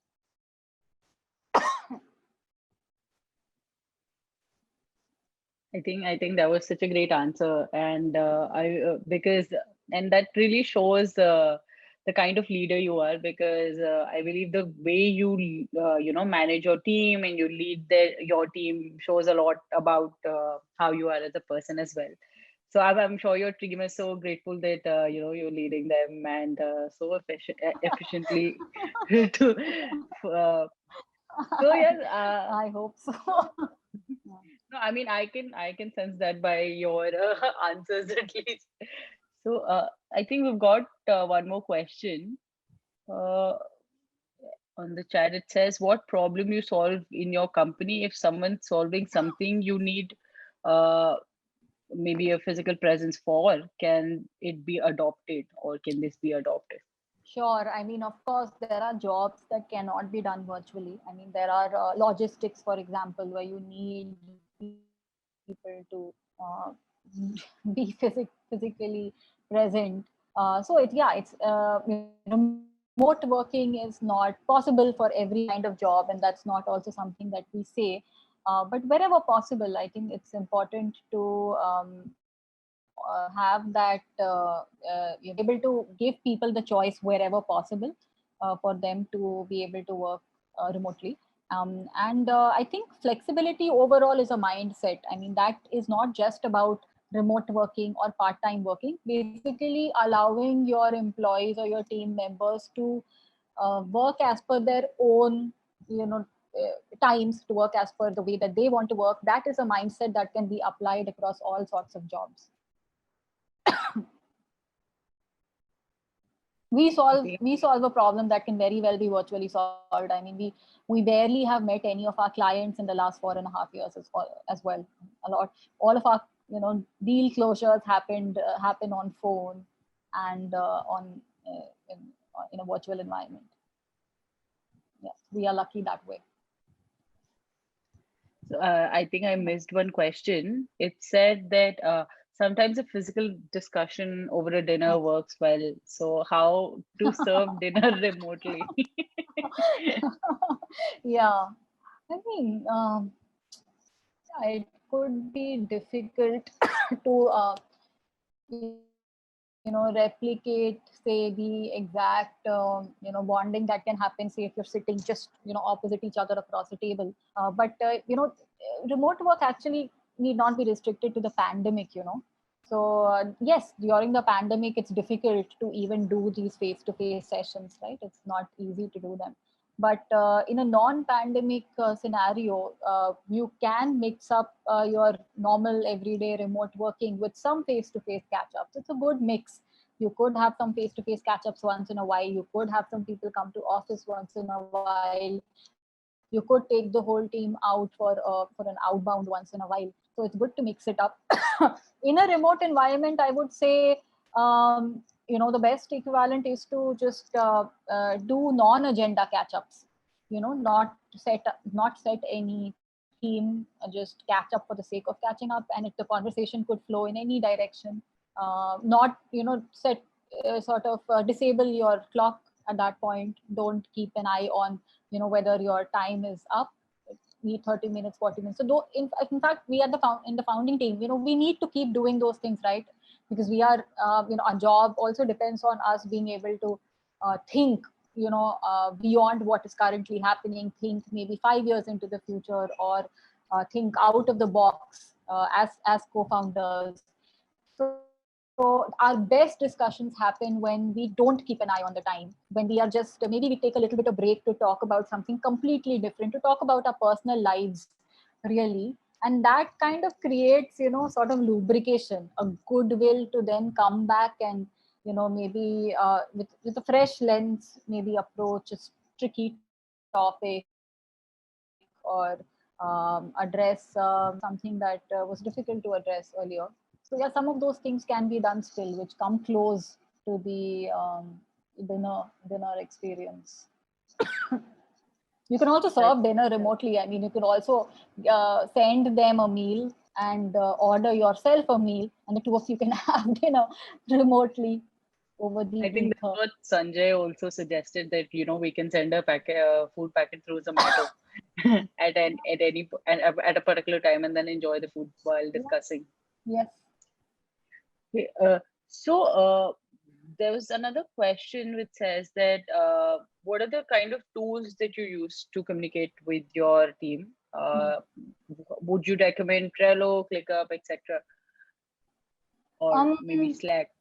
I think that was such a great answer, and that really shows the kind of leader you are, because I believe the way you manage your team and you lead your team shows a lot about how you are as a person as well. So I'm sure your team is so grateful that you're leading them, and so efficiently to. Uh, so yes, I hope so. no, I mean I can sense that by your answers at least. So I think we've got one more question uh, on the chat. It says, "What problem you solve in your company? If someone's solving something you need uh, maybe a physical presence for, can it be adopted, or can this be adopted?" Sure. I mean, of course, there are jobs that cannot be done virtually. I mean, there are logistics, for example, where you need people to be physically present. It's remote working is not possible for every kind of job, and that's not also something that we say. But wherever possible, I think it's important to have that able to give people the choice wherever possible for them to be able to work remotely. And I think flexibility overall is a mindset. I mean, that is not just about remote working or part-time working. Basically allowing your employees or your team members to work as per their own, times, to work as per the way that they want to work. That is a mindset that can be applied across all sorts of jobs. We solve a problem that can very well be virtually solved. I mean, we barely have met any of our clients in the last 4.5 years as well. All of our deal closures happen on phone and on in a virtual environment. Yes, we are lucky that way. So, I think I missed one question. It said that sometimes a physical discussion over a dinner works well. So how to serve dinner remotely? Yeah, I mean, it could be difficult to replicate, say, the exact bonding that can happen, say, if you're sitting just opposite each other across the table. But remote work actually need not be restricted to the pandemic, you know. So yes, during the pandemic, it's difficult to even do these face-to-face sessions, right? It's not easy to do them. But in a non-pandemic scenario, you can mix up your normal everyday remote working with some face-to-face catch-ups. It's a good mix. You could have some face-to-face catch-ups once in a while. You could have some people come to office once in a while. You could take the whole team out for an outbound once in a while. So it's good to mix it up. In a remote environment, I would say, you know, the best equivalent is to just do non-agenda catch-ups. You know, not set any theme, just catch up for the sake of catching up, and if the conversation could flow in any direction. Not, you know, sort of disable your clock at that point. Don't keep an eye on, you know, whether your time is up. Need 30 minutes, 40 minutes. So though, in fact, we at in the founding team, you know, we need to keep doing those things, right? Because we are, you know, our job also depends on us being able to think, you know, beyond what is currently happening, think maybe 5 years into the future, or think out of the box as co-founders. So our best discussions happen when we don't keep an eye on the time, when we are just, maybe we take a little bit of break to talk about something completely different, to talk about our personal lives, really. And that kind of creates, you know, sort of lubrication, a goodwill to then come back and, you know, maybe with a fresh lens, maybe approach a tricky topic, or address something that was difficult to address earlier. So yeah, some of those things can be done still, which come close to the dinner experience. You can also serve dinner remotely. I mean, you could also send them a meal and order yourself a meal, and the two of you can have dinner remotely over the I think that's ether. what Sanjay also suggested, that you know we can send a packet, food packet through Zomato at a particular time, and then enjoy the food while discussing. Yes. Okay, so there was another question which says that what are the kind of tools that you use to communicate with your team? Would you recommend Trello, ClickUp, etc., or maybe Slack?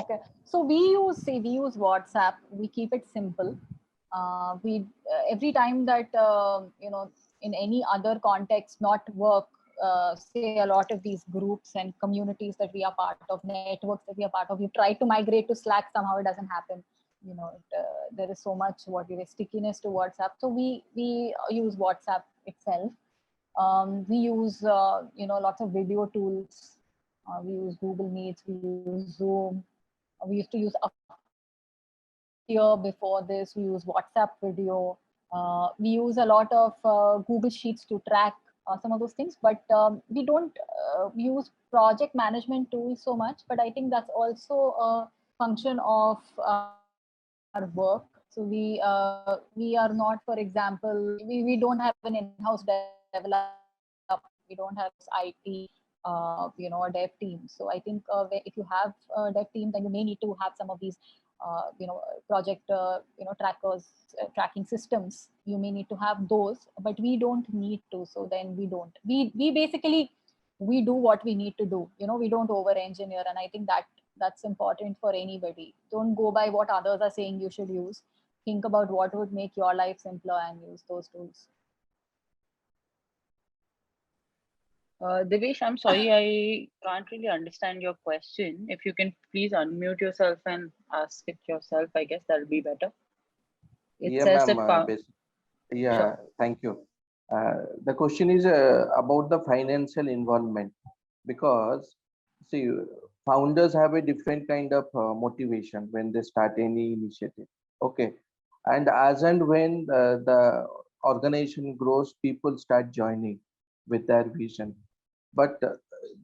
Okay, so we use WhatsApp. We keep it simple. We every time that you know, in any other context, not work, say a lot of these groups and communities that we are part of, networks that we are part of, we try to migrate to Slack. Somehow it doesn't happen. You know, there is so much stickiness to WhatsApp. So we use WhatsApp itself. We use you know, lots of video tools. We use Google Meets. We use Zoom. We used to use Appear before this. We use WhatsApp video. We use a lot of Google Sheets to track some of those things, but we don't use project management tools so much. But I think that's also a function of our work. So we are not, for example, we don't have an in-house developer team. We don't have IT. You know, a dev team. So I think if you have a dev team, then you may need to have some of these, you know, project, you know, trackers, tracking systems. You may need to have those, but we don't need to. So then we don't. We basically we do what we need to do. You know, we don't over-engineer, and I think that's important for anybody. Don't go by what others are saying you should use. Think about what would make your life simpler and use those tools. Devesh, I'm sorry, I can't really understand your question. If you can please unmute yourself and ask it yourself, I guess that'll be better. It Yeah, says ma'am. that Yeah, Sure. thank you. The question is about the financial involvement, because see, founders have a different kind of motivation when they start any initiative. Okay, and as and when the organization grows, people start joining with their vision. But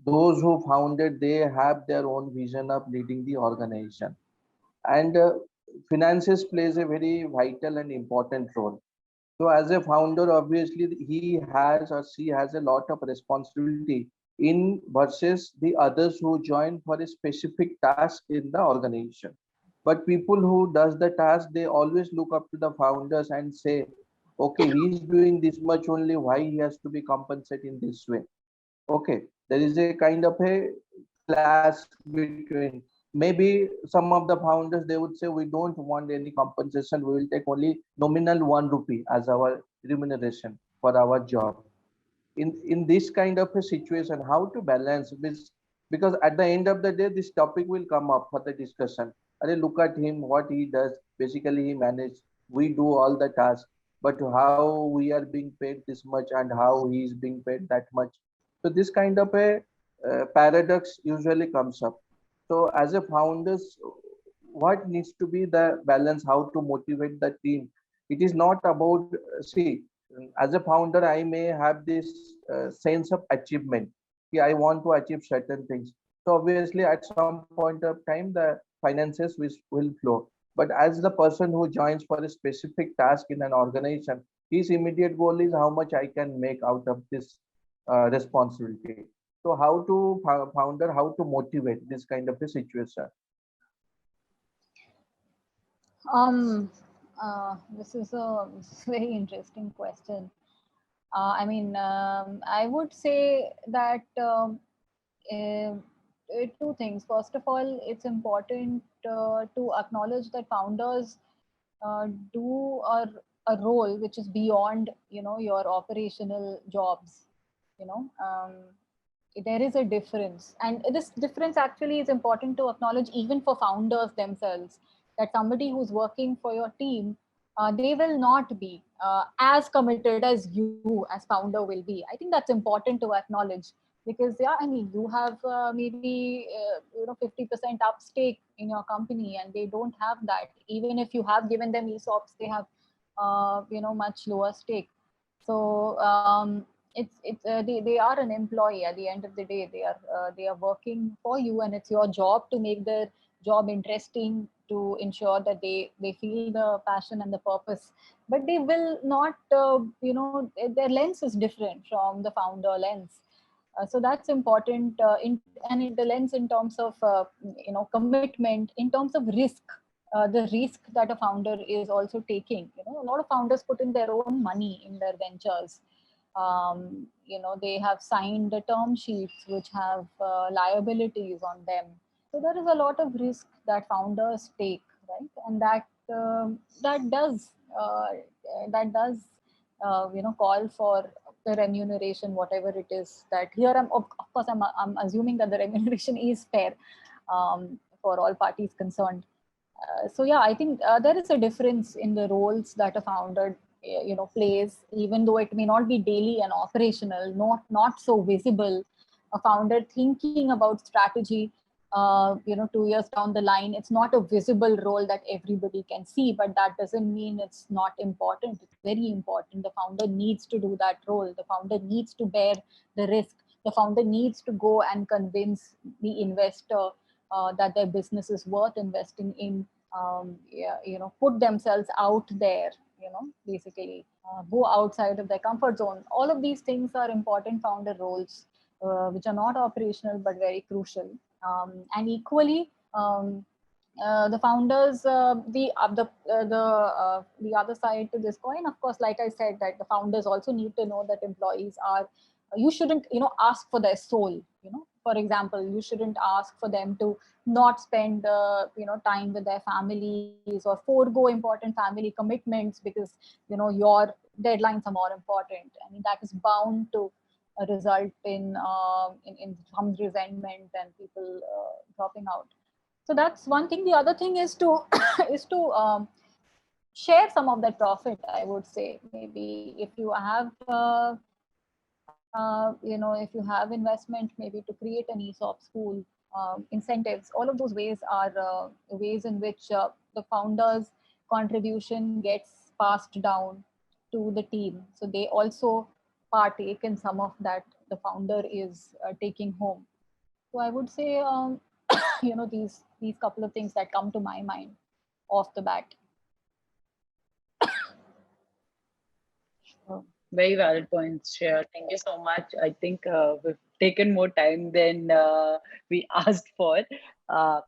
those who founded, they have their own vision of leading the organization, and finances plays a very vital and important role. So as a founder, obviously he has or she has a lot of responsibility in versus the others who join for a specific task in the organization. But people who does the task, they always look up to the founders and say, okay, he's doing this much only, why he has to be compensated in this way? Okay, there is a kind of a clash between, maybe some of the founders, they would say we don't want any compensation, we will take only nominal 1 rupee as our remuneration for our job. In this kind of a situation, how to balance this? Because at the end of the day, this topic will come up for the discussion. Arey, look at him, what he does. Basically, he manages. We do all the tasks, but how we are being paid this much and how he is being paid that much. So this kind of a paradox usually comes up. So as a founders, what needs to be the balance? How to motivate the team? It is not about see, as a founder, I may have this sense of achievement. Yeah, I want to achieve certain things. So obviously, at some point of time, the finances will flow. But as the person who joins for a specific task in an organization, his immediate goal is how much I can make out of this responsibility. So how to founder, how to motivate this kind of a situation? Um, this is a very interesting question. I would say that uh, two things. First of all, it's important to acknowledge that founders do a role which is beyond, your operational jobs. You know, there is a difference, and this difference actually is important to acknowledge even for founders themselves. That somebody who's working for your team, they will not be as committed as you as founder will be. I think that's important to acknowledge, because yeah, I mean, you have maybe 50% up stake in your company, and they don't have that. Even if you have given them ESOPs, they have much lower stake. So they are an employee. At the end of the day, they are working for you, and it's your job to make their job interesting, to ensure that they feel the passion and the purpose. But they will not, their lens is different from the founder lens. So that's important, the lens in terms of commitment, in terms of risk, the risk that a founder is also taking. A lot of founders put in their own money in their ventures. They have signed the term sheets which have liabilities on them. So there is a lot of risk that founders take, right? And uh, that does call for the remuneration, whatever it is. That here, of course, I'm assuming that the remuneration is fair for all parties concerned. So yeah, I think there is a difference in the roles that a founder plays, even though it may not be daily and operational, not so visible. A founder thinking about strategy 2 years down the line, it's not a visible role that everybody can see, but that doesn't mean it's not important. It's very important. The founder needs to do that role. The founder needs to bear the risk. The founder needs to go and convince the investor that their business is worth investing in. Put themselves out there, basically go outside of their comfort zone. All of these things are important founder roles, which are not operational but very crucial. And equally, the founders, the other side to this coin, of course, like I said, that the founders also need to know that employees are, you shouldn't ask for their soul. For example, you shouldn't ask for them to not spend time with their families, or forego important family commitments because your deadlines are more important. I mean, that is bound to result in some resentment and people dropping out. So that's one thing. The other thing is to is to share some of that profit. I would say, maybe if you have if you have investment, maybe to create an ESOP school, incentives, all of those ways are ways in which the founders contribution gets passed down to the team, so they also partake in some of that the founder is taking home. So I would say these couple of things that come to my mind off the bat. Very valid points, Shreya. Thank you so much. I think we've taken more time than we asked for. Uh,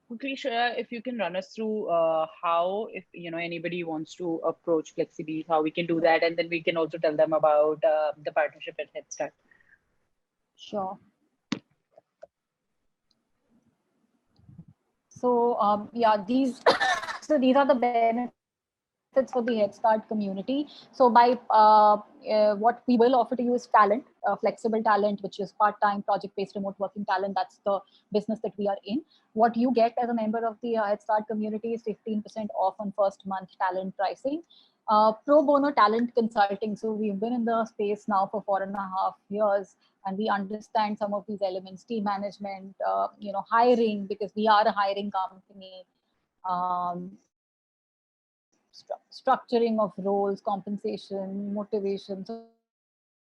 quickly, Shreya, if you can run us through how, if anybody wants to approach FlexiBees, how we can do that, and then we can also tell them about the partnership at Head Start. Sure. So yeah, these these are the benefits for the Head Start community. So by what we will offer to you is talent, flexible talent, which is part-time, project-based, remote working talent. That's the business that we are in. What you get as a member of the Head Start community is 15% off on first month talent pricing. Pro bono talent consulting. So we've been in the space now for 4.5 years, and we understand some of these elements: team management, hiring, because we are a hiring company. Structuring of roles, compensation, motivation. So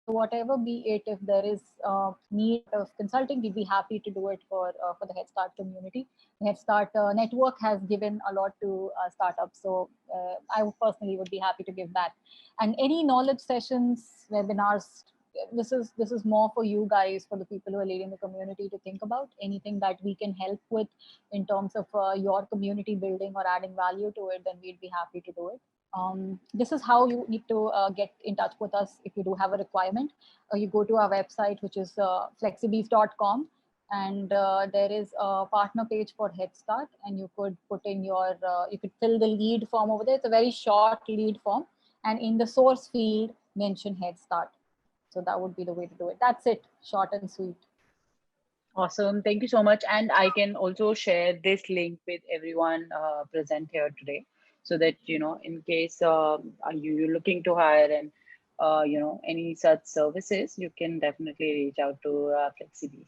whatever be it, if there is need of consulting, we'd be happy to do it for the Head Start community. The Head Start network has given a lot to startups, so I personally would be happy to give that. And any knowledge sessions, webinars, this is more for you guys, for the people who are leading the community, to think about anything that we can help with in terms of your community building or adding value to it. Then we'd be happy to do it. This is how you need to get in touch with us if you do have a requirement. You go to our website, which is flexibees.com, and there is a partner page for Head Start, and you could put in your, you could fill the lead form over there. It's a very short lead form, and in the source field, mention Head Start. So that would be the way to do it. That's it, short and sweet. Awesome. Thank you so much. And I can also share this link with everyone present here today, so that, in case you're looking to hire and, any such services, you can definitely reach out to FlexiBees.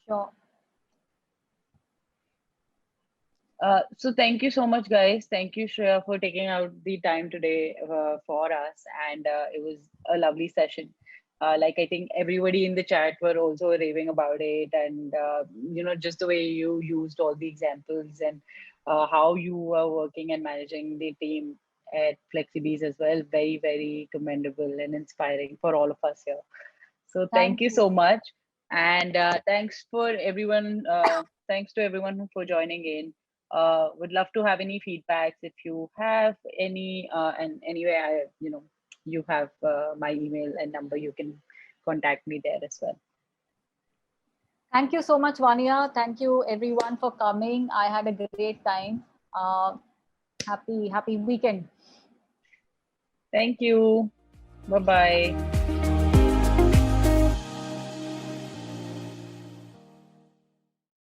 Sure. So thank you so much, guys. Thank you, Shreya, for taking out the time today for us. And it was a lovely session. Like, I think everybody in the chat were also raving about it. And, just the way you used all the examples, and how you are working and managing the team at FlexiBees as well. Very, very commendable and inspiring for all of us here. So thank you so much. And thanks for everyone. Thanks to everyone for joining in. Would love to have any feedbacks if you have any, and anyway, you have my email and number. You can contact me there as well. Thank you so much, Vania. Thank you everyone for coming. I had a great time. Happy weekend. Thank you. Bye-bye.